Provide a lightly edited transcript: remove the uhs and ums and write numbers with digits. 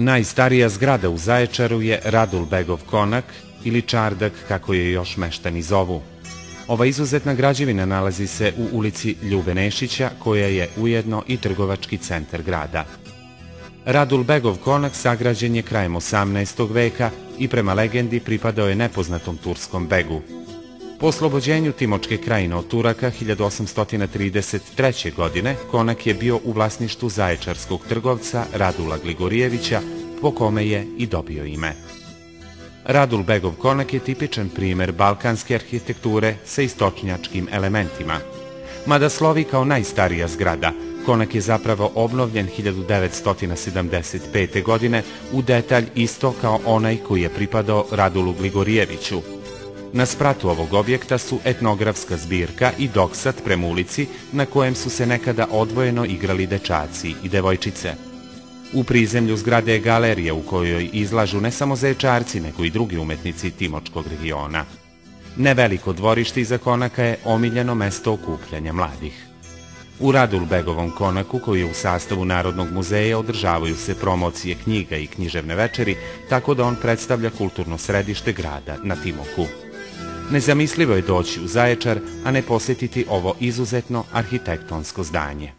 Najstarija zgrada u Zaječaru je Radulbegov konak ili čardak, kako je još meštani zovu. Ova izuzetna građevina nalazi se u ulici Ljube Nešića, koja je ujedno i trgovački centar grada. Radulbegov konak sagrađen je krajem 18. veka i prema legendi pripadao je nepoznatom turskom begu. Po oslobođenju Timočke krajine od Turaka 1833. godine konak je bio u vlasništvu zaječarskog trgovca Radula Gligorijevića, po kome je i dobio ime. Radulbegov konak je tipičan primer balkanske arhitekture sa istočnjačkim elementima. Mada slovi kao najstarija zgrada, konak je zapravo obnovljen 1975. godine u detalj isto kao onaj koji je pripadao Radulu Gligorijeviću. Na spratu ovog objekta su etnografska zbirka i doksat prema ulici na kojem su se nekada odvojeno igrali dečaci i devojčice. U prizemlju zgrade je galerija u kojoj izlažu ne samo Zaječarci, nego i drugi umetnici Timočkog regiona. Neveliko dvorište iza konaka je omiljeno mesto okupljanja mladih. U Radulbegovom konaku, koji je u sastavu Narodnog muzeja, održavaju se promocije knjiga i književne večeri, tako da on predstavlja kulturno središte grada na Timoku. Nezamislivo je doći u Zaječar, a ne posjetiti ovo izuzetno arhitektonsko zdanje.